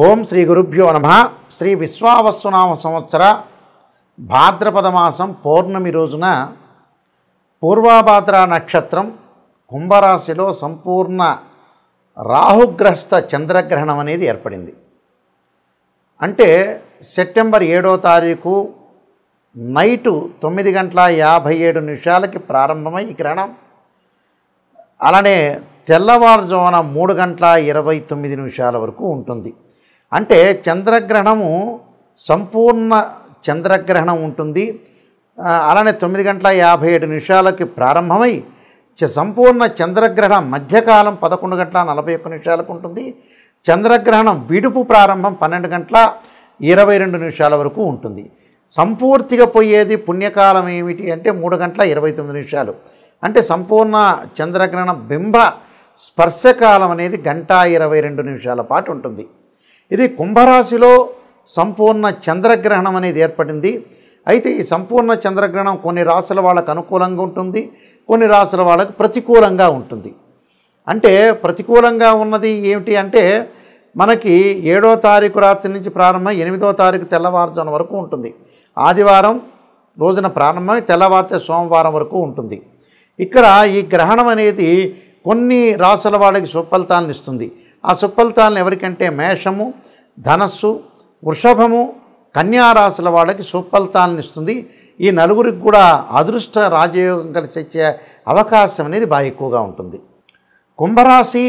ఓం శ్రీ గురుభ్యో నమః. శ్రీ విశ్వావసునామ సంవత్సర భాద్రపద మాసం పౌర్ణమి రోజున పూర్వభాద్ర నక్షత్రం కుంభరాశిలో సంపూర్ణ రాహుగ్రస్త చంద్రగ్రహణం అనేది ఏర్పడింది. అంటే సెప్టెంబర్ 7వ తారీఖు నైటు 9:57 ప్రారంభమై ఈ గ్రహణం అలానే తెల్లవారుజామున 3:29 వరకు ఉంటుంది. అంటే చంద్రగ్రహణము సంపూర్ణ చంద్రగ్రహణం ఉంటుంది. అలానే 9:57 ప్రారంభమై సంపూర్ణ చంద్రగ్రహణం మధ్యకాలం 11:41 ఉంటుంది. చంద్రగ్రహణం విడుపు ప్రారంభం 12:22 వరకు ఉంటుంది. సంపూర్తిగా పోయేది పుణ్యకాలం ఏమిటి అంటే 3:29. అంటే సంపూర్ణ చంద్రగ్రహణ బింబ స్పర్శకాలం అనేది 1:22 పాటు ఉంటుంది. ఇది కుంభరాశిలో సంపూర్ణ చంద్రగ్రహణం అనేది ఏర్పడింది. అయితే ఈ సంపూర్ణ చంద్రగ్రహణం కొన్ని రాశుల వాళ్ళకు అనుకూలంగా ఉంటుంది, కొన్ని రాశుల వాళ్ళకు ప్రతికూలంగా ఉంటుంది. అంటే ప్రతికూలంగా ఉన్నది ఏమిటి అంటే మనకి 7వ తారీఖు రాత్రి నుంచి ప్రారంభమై 8వ తారీఖు తెల్లవారుజామున వరకు ఉంటుంది. ఆదివారం రోజున ప్రారంభమై తెల్లవారితే సోమవారం వరకు ఉంటుంది. ఇక్కడ ఈ గ్రహణం అనేది కొన్ని రాశుల వాళ్ళకి సుఫలితాలను ఇస్తుంది. ఆ సుఫలితాలను ఎవరికంటే మేషము, ధనస్సు, వృషభము, కన్యా రాశుల వాళ్ళకి సుఫలితాలను ఇస్తుంది. ఈ నలుగురికి కూడా అదృష్ట రాజయోగం కలిసి వచ్చే అవకాశం అనేది బాగా ఎక్కువగా ఉంటుంది. కుంభరాశి,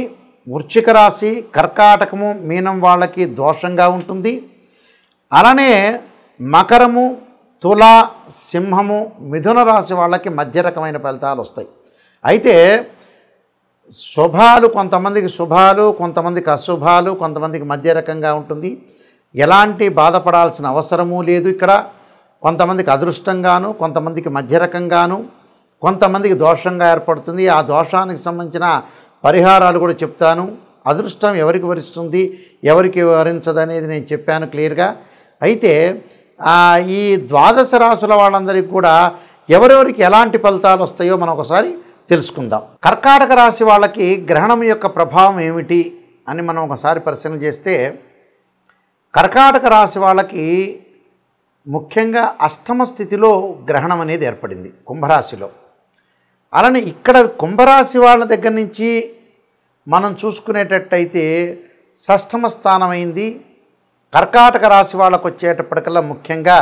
వృశ్చిక రాశి, కర్కాటకము, మీనం వాళ్ళకి దోషంగా ఉంటుంది. అలానే మకరము, తుల, సింహము, మిథున రాశి వాళ్ళకి మధ్య రకమైన ఫలితాలు వస్తాయి. అయితే శుభాలు కొంతమందికి శుభాలు, కొంతమందికి అశుభాలు, కొంతమందికి మధ్య రకంగా ఉంటుంది. ఎలాంటి బాధపడాల్సిన అవసరమూ లేదు. ఇక్కడ కొంతమందికి అదృష్టంగాను, కొంతమందికి మధ్య రకంగాను, కొంతమందికి దోషంగా ఏర్పడుతుంది. ఆ దోషానికి సంబంధించిన పరిహారాలు కూడా చెప్తాను. అదృష్టం ఎవరికి వరిస్తుంది, ఎవరికి వరించదు అనేది నేను చెప్పాను క్లియర్గా. అయితే ఈ ద్వాదశ రాశుల వాళ్ళందరికీ కూడా ఎవరెవరికి ఎలాంటి ఫలితాలు వస్తాయో మనం ఒకసారి తెలుసుకుందాం. కర్కాటక రాశి వాళ్ళకి గ్రహణం యొక్క ప్రభావం ఏమిటి అని మనం ఒకసారి పరిశీలన చేస్తే, కర్కాటక రాశి వాళ్ళకి ముఖ్యంగా అష్టమ స్థితిలో గ్రహణం అనేది ఏర్పడింది కుంభరాశిలో. అలానే ఇక్కడ కుంభరాశి వాళ్ళ దగ్గర నుంచి మనం చూసుకునేటట్టయితే షష్టమ స్థానమైంది. కర్కాటక రాశి వాళ్ళకు వచ్చేటప్పటికల్లా ముఖ్యంగా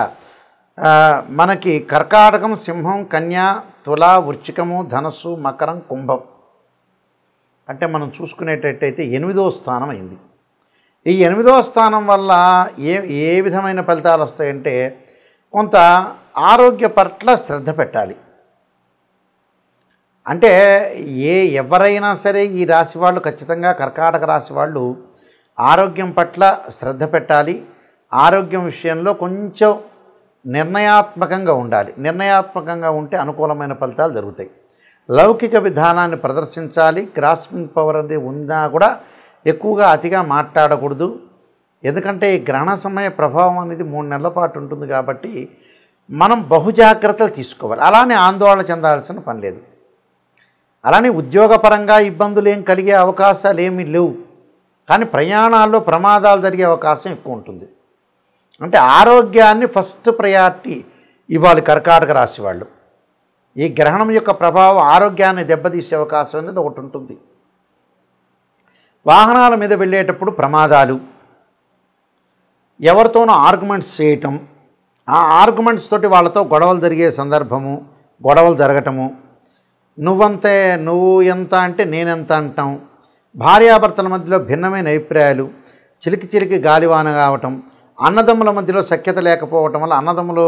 మనకి కర్కాటకం, సింహం, కన్య, తుల, వృశ్చికము, ధనస్సు, మకరం, కుంభం అంటే మనం చూసుకునేటట్టయితే 8వ స్థానం అయింది. ఈ 8వ స్థానం వల్ల ఏ విధమైన ఫలితాలు వస్తాయంటే కొంత ఆరోగ్య పట్ల శ్రద్ధ పెట్టాలి. అంటే ఎవరైనా సరే ఈ రాశి వాళ్ళు ఖచ్చితంగా కర్కాటక రాశి వాళ్ళు ఆరోగ్యం పట్ల శ్రద్ధ పెట్టాలి. ఆరోగ్యం విషయంలో కొంచెం నిర్ణయాత్మకంగా ఉండాలి. నిర్ణయాత్మకంగా ఉంటే అనుకూలమైన ఫలితాలు జరుగుతాయి. లౌకిక విధానాన్ని ప్రదర్శించాలి. గ్రాస్పింగ్ పవర్ అనేది ఉన్నా కూడా ఎక్కువగా అతిగా మాట్లాడకూడదు. ఎందుకంటే ఈ గ్రహణ సమయ ప్రభావం అనేది 3 నెలల పాటు ఉంటుంది కాబట్టి మనం బహుజాగ్రత్తలు తీసుకోవాలి. అలానే ఆందోళన చెందాల్సిన పని లేదు. అలానే ఉద్యోగపరంగా ఇబ్బందులు ఏం కలిగే అవకాశాలు ఏమీ లేవు. కానీ ప్రయాణాల్లో ప్రమాదాలు జరిగే అవకాశం ఎక్కువ ఉంటుంది. అంటే ఆరోగ్యాన్ని ఫస్ట్ ప్రయారిటీ ఇవ్వాలి కర్కాటక రాశి వాళ్ళు. ఈ గ్రహణం యొక్క ప్రభావం ఆరోగ్యాన్ని దెబ్బతీసే అవకాశం అనేది ఒకటి ఉంటుంది. వాహనాల మీద వెళ్ళేటప్పుడు ప్రమాదాలు, ఎవరితోనో ఆర్గ్యుమెంట్స్ చేయటం, ఆ ఆర్గ్యుమెంట్స్ తోటి వాళ్ళతో గొడవలు జరిగే సందర్భము, గొడవలు జరగటము, నువ్వంతే నువ్వు ఎంత అంటే నేనెంత అంటాం, భార్యాభర్తల మధ్యలో భిన్నమైన అభిప్రాయాలు, చిలికి చిలికి గాలివాన కావటం, అన్నదమ్ముల మధ్యలో సఖ్యత లేకపోవటం వల్ల అన్నదమ్ములు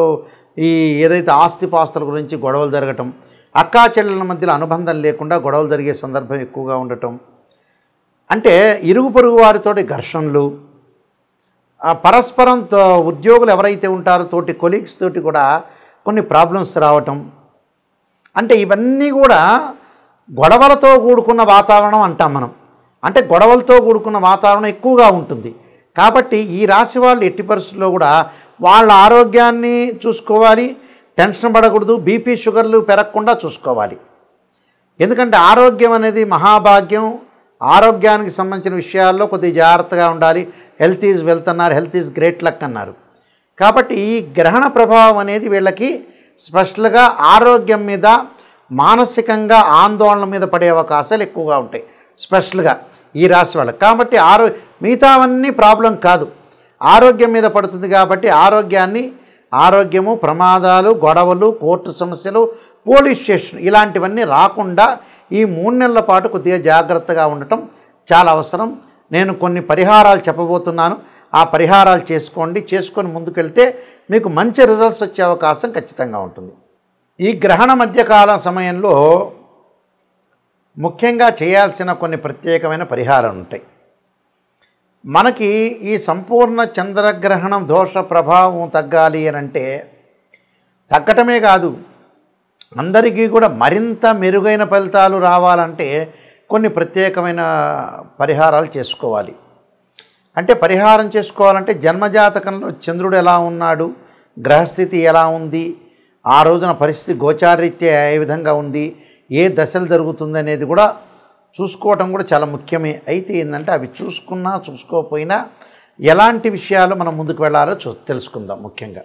ఏదైతే ఆస్తిపాస్తుల గురించి గొడవలు జరగటం, అక్కా చెల్లెల మధ్యలో అనుబంధం లేకుండా గొడవలు జరిగే సందర్భం ఎక్కువగా ఉండటం, అంటే ఇరుగు పొరుగు వారితోటి ఘర్షణలు, పరస్పరం ఉద్యోగులు ఎవరైతే ఉంటారో తోటి కొలీగ్స్ తోటి కూడా కొన్ని ప్రాబ్లమ్స్ రావటం, అంటే ఇవన్నీ కూడా గొడవలతో కూడుకున్న వాతావరణం అంటాం మనం. అంటే గొడవలతో కూడుకున్న వాతావరణం ఎక్కువగా ఉంటుంది. కాబట్టి ఈ రాశి వాళ్ళు ఎట్టి పరిస్థితుల్లో కూడా వాళ్ళ ఆరోగ్యాన్ని చూసుకోవాలి. టెన్షన్ పడకూడదు. బీపీ, షుగర్లు పెరగకుండా చూసుకోవాలి. ఎందుకంటే ఆరోగ్యం అనేది మహాభాగ్యం. ఆరోగ్యానికి సంబంధించిన విషయాల్లో కొద్దిగా జాగ్రత్తగా ఉండాలి. హెల్త్ ఈజ్ వెల్త్ అన్నారు, హెల్త్ ఈజ్ గ్రేట్ లక్ అన్నారు. కాబట్టి ఈ గ్రహణ ప్రభావం అనేది వీళ్ళకి స్పెషల్గా ఆరోగ్యం మీద, మానసికంగా ఆందోళన మీద పడే అవకాశాలు ఎక్కువగా ఉంటాయి స్పెషల్గా ఈ రాశి వాళ్ళకి. కాబట్టి మిగతావన్నీ ప్రాబ్లం కాదు, ఆరోగ్యం మీద పడుతుంది. కాబట్టి ఆరోగ్యము, ప్రమాదాలు, గొడవలు, కోర్టు సమస్యలు, పోలీస్ స్టేషన్ ఇలాంటివన్నీ రాకుండా ఈ 3 నెలల పాటు కొద్దిగా జాగ్రత్తగా ఉండటం చాలా అవసరం. నేను కొన్ని పరిహారాలు చెప్పబోతున్నాను, ఆ పరిహారాలు చేసుకొని ముందుకెళ్తే మీకు మంచి రిజల్ట్స్ వచ్చే అవకాశం ఖచ్చితంగా ఉంటుంది. ఈ గ్రహణ మధ్యకాల సమయంలో ముఖ్యంగా చేయాల్సిన కొన్ని ప్రత్యేకమైన పరిహారాలు ఉంటాయి. మనకి ఈ సంపూర్ణ చంద్రగ్రహణం దోష ప్రభావం తగ్గాలి అని అంటే తగ్గటమే కాదు, అందరికీ కూడా మరింత మెరుగైన ఫలితాలు రావాలంటే కొన్ని ప్రత్యేకమైన పరిహారాలు చేసుకోవాలి. అంటే పరిహారం చేసుకోవాలంటే జన్మజాతకంలో చంద్రుడు ఎలా ఉన్నాడు, గ్రహస్థితి ఎలా ఉంది, ఆ రోజున పరిస్థితి గోచారీత్యా ఏ విధంగా ఉంది, ఏ దశలు జరుగుతుంది అనేది కూడా చూసుకోవటం కూడా చాలా ముఖ్యమే. అయితే ఏంటంటే అవి చూసుకున్నా చూసుకోకపోయినా ఎలాంటి విషయాలు మనం ముందుకు వెళ్ళాలో తెలుసుకుందాం. ముఖ్యంగా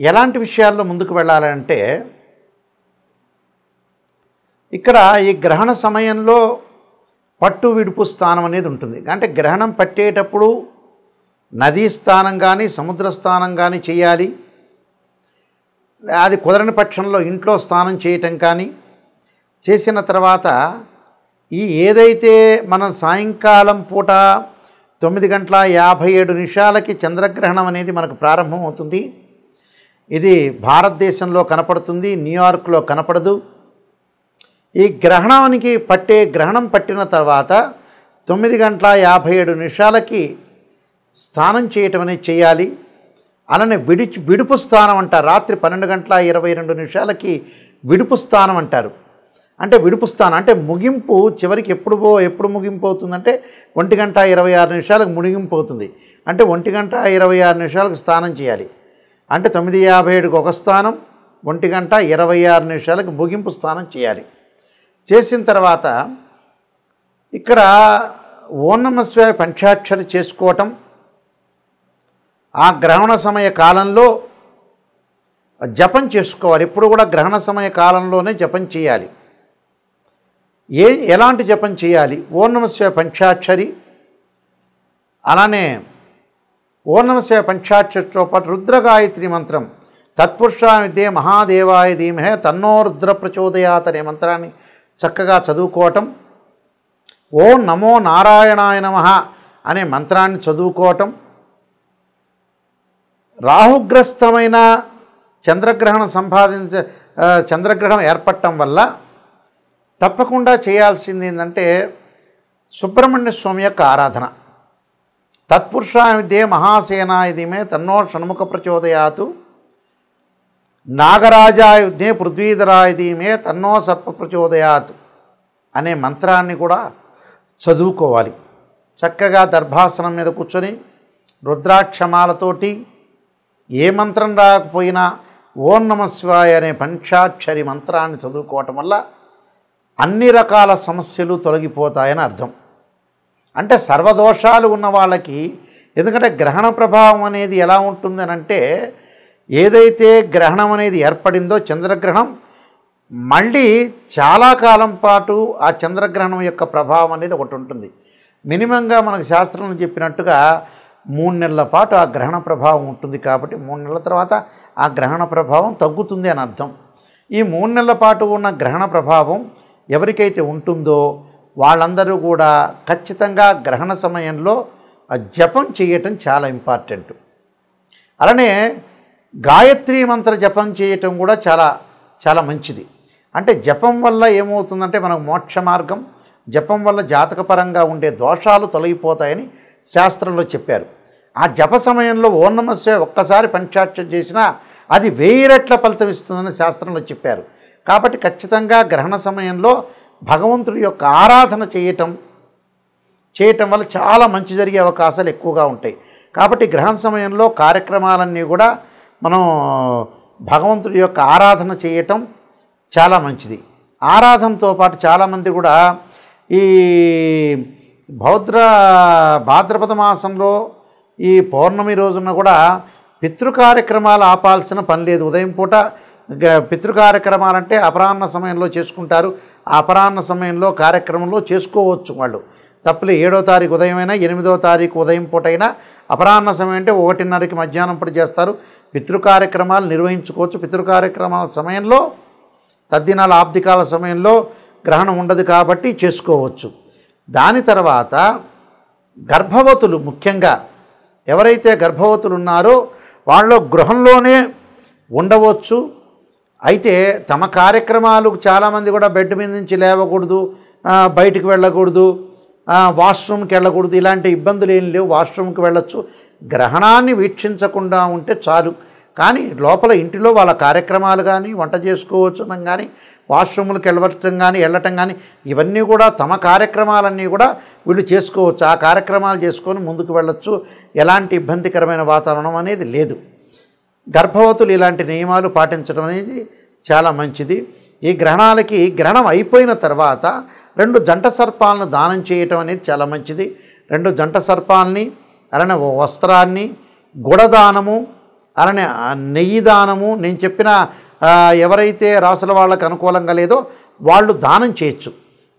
ఎలాంటి విషయాల్లో ముందుకు వెళ్ళాలంటే ఇక్కడ ఈ గ్రహణ సమయంలో పట్టు విడుపు స్థానం అనేది ఉంటుంది. అంటే గ్రహణం పట్టేటప్పుడు నదీ స్థానం కానీ సముద్ర స్థానం కానీ చేయాలి. అది కుదరని పక్షంలో ఇంట్లో స్నానం చేయటం కానీ చేసిన తర్వాత ఏదైతే మనం సాయంకాలం పూట 9:57 చంద్రగ్రహణం అనేది మనకు ప్రారంభం అవుతుంది. ఇది భారతదేశంలో కనపడుతుంది, న్యూయార్క్లో కనపడదు. ఈ గ్రహణం పట్టిన తర్వాత 9:57 స్నానం చేయటం అనేది చేయాలి. అలానే విడుపు స్థానం అంటారు. రాత్రి 12:22 విడుపు స్థానం అంటారు. అంటే విడుపు స్థానం అంటే ముగింపు చివరికి ఎప్పుడు ముగింపు అవుతుందంటే 1:26 ముగింపు అవుతుంది. అంటే 1:26 స్నానం చేయాలి. అంటే 9:57 ఒక స్థానం, 1:26 ముగింపు స్నానం చేయాలి. చేసిన తర్వాత ఇక్కడ ఓం నమః శివాయ పంచాక్షరి చేసుకోవటం, ఆ గ్రహణ సమయ కాలంలో జపం చేసుకోవాలి. ఎప్పుడు కూడా గ్రహణ సమయ కాలంలోనే జపం చేయాలి. ఎలాంటి జపం చేయాలి? ఓం నమః శివాయ పంచాక్షరి, అలానే ఓం నమః శివాయ పంచాక్షరితో పాటు రుద్రగాయత్రి మంత్రం తత్పురుషాయ విద్యే మహాదేవాయ ధీమహే తన్నో రుద్ర ప్రచోదయాత్ అనే మంత్రాన్ని చక్కగా చదువుకోవటం, ఓం నమో నారాయణాయ నమః అనే మంత్రాన్ని చదువుకోవటం, రాహుగ్రస్తమైన చంద్రగ్రహణం ఏర్పడటం వల్ల తప్పకుండా చేయాల్సింది ఏంటంటే సుబ్రహ్మణ్య స్వామి యొక్క ఆరాధన. తత్పురుషాయ విద్యే మహాసేనాయ ధీమహే తన్నో షణ్ముఖ ప్రచోదయాత్, నాగరాజాయ విద్యే పృథ్వీధరాయ ధీమహే తన్నో సర్ప ప్రచోదయాత్ అనే మంత్రాన్ని కూడా చదువుకోవాలి. చక్కగా దర్భాసనం మీద కూర్చొని రుద్రాక్షమాలతోటి ఏ మంత్రం రాకపోయినా ఓం నమః శివాయ అనే పంచాక్షరి మంత్రాన్ని చదువుకోవటం వల్ల అన్ని రకాల సమస్యలు తొలగిపోతాయని అర్థం. అంటే సర్వదోషాలు ఉన్న వాళ్ళకి, ఎందుకంటే గ్రహణ ప్రభావం అనేది ఎలా ఉంటుందని అంటే ఏదైతే గ్రహణం అనేది ఏర్పడిందో చంద్రగ్రహణం, మళ్ళీ చాలా కాలం పాటు ఆ చంద్రగ్రహణం యొక్క ప్రభావం అనేది ఒకటి ఉంటుంది. మినిమంగా మనకు శాస్త్రంలో చెప్పినట్టుగా 3 నెలల పాటు ఆ గ్రహణ ప్రభావం ఉంటుంది. కాబట్టి 3 నెలల తర్వాత ఆ గ్రహణ ప్రభావం తగ్గుతుంది అని అర్థం. ఈ 3 నెలల పాటు ఉన్న గ్రహణ ప్రభావం ఎవరికైతే ఉంటుందో వాళ్ళందరూ కూడా ఖచ్చితంగా గ్రహణ సమయంలో జపం చేయటం చాలా ఇంపార్టెంట్. అలానే గాయత్రి మంత్ర జపం చేయటం కూడా చాలా చాలా మంచిది. అంటే జపం వల్ల ఏమవుతుందంటే మనకు మోక్ష మార్గం, జపం వల్ల జాతకపరంగా ఉండే దోషాలు తొలగిపోతాయని శాస్త్రంలో చెప్పారు. ఆ జప సమయంలో ఓం నమః శివాయ ఒక్కసారి పంచాక్షరి చేసినా అది 1000 రెట్ల ఫలితం ఇస్తుందని శాస్త్రంలో చెప్పారు. కాబట్టి ఖచ్చితంగా గ్రహణ సమయంలో భగవంతుడి యొక్క ఆరాధన చేయటం వల్ల చాలా మంచి జరిగే అవకాశాలు ఎక్కువగా ఉంటాయి. కాబట్టి గ్రహణ సమయంలో కార్యక్రమాలన్నీ కూడా మనం భగవంతుడి యొక్క ఆరాధన చేయటం చాలా మంచిది. ఆరాధనతో పాటు చాలామంది కూడా ఈ భాద్రపద మాసంలో ఈ పౌర్ణమి రోజున కూడా పితృ కార్యక్రమాలు ఆపాల్సిన పని లేదు. ఉదయం పూట పితృ కార్యక్రమాలంటే అపరాహ్న సమయంలో చేసుకుంటారు. ఆ అపరాహ్న సమయంలో కార్యక్రమంలో చేసుకోవచ్చు వాళ్ళు, తప్పులే. 7వ తారీఖు ఉదయమైనా 8వ తారీఖు ఉదయం పూట అయినా అపరాహ్న సమయం అంటే 1:30కి మధ్యాహ్నం పూట చేస్తారు. పితృ కార్యక్రమాలు నిర్వహించుకోవచ్చు. పితృ కార్యక్రమాల సమయంలో తద్దినాల ఆబ్దికాల సమయంలో గ్రహణం ఉండదు కాబట్టి చేసుకోవచ్చు. దాని తర్వాత గర్భవతులు, ముఖ్యంగా ఎవరైతే గర్భవతులు ఉన్నారో వాళ్ళు గృహంలోనే ఉండవచ్చు. అయితే తమ కార్యక్రమాలు చాలామంది కూడా బెడ్ మీద నుంచి లేవకూడదు, బయటికి వెళ్ళకూడదు, వాష్రూమ్కి వెళ్ళకూడదు, ఇలాంటి ఇబ్బందులు ఏం లేవు. వాష్రూమ్కి వెళ్ళొచ్చు. గ్రహణాన్ని వీక్షించకుండా ఉంటే చాలు. కానీ లోపల ఇంటిలో వాళ్ళ కార్యక్రమాలు కానీ, వంట చేసుకోవచ్చు కానీ, వాష్రూమ్లకు వెళ్ళటం కానీ ఇవన్నీ కూడా తమ కార్యక్రమాలన్నీ కూడా వీళ్ళు చేసుకోవచ్చు. ఆ కార్యక్రమాలు చేసుకొని ముందుకు వెళ్ళొచ్చు. ఎలాంటి ఇబ్బందికరమైన వాతావరణం అనేది లేదు. గర్భవతులు ఇలాంటి నియమాలు పాటించడం అనేది చాలా మంచిది. ఈ గ్రహణాలకి గ్రహణం అయిపోయిన తర్వాత 2 జంట సర్పాలను దానం చేయటం అనేది చాలా మంచిది. 2 జంట సర్పాలని, అలానే వస్త్రాన్ని, గుడదానము, అలానే నెయ్యి దానము, నేను చెప్పిన ఎవరైతే రాసుల వాళ్ళకి అనుకూలంగా లేదో వాళ్ళు దానం చేయొచ్చు.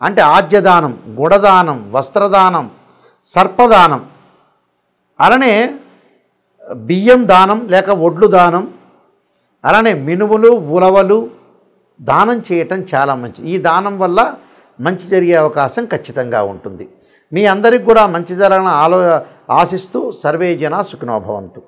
అంటే ఆజ్యదానం, గుడదానం, వస్త్రదానం, సర్పదానం, అలానే బియ్యం దానం లేక ఒడ్లు దానం, అలానే మినుములు, ఉలవలు దానం చేయటం చాలా మంచిది. ఈ దానం వల్ల మంచి జరిగే అవకాశం ఖచ్చితంగా ఉంటుంది. మీ అందరికి కూడా మంచి జరగాలని ఆశిస్తూ సర్వే జన సుఖినో భవంతు.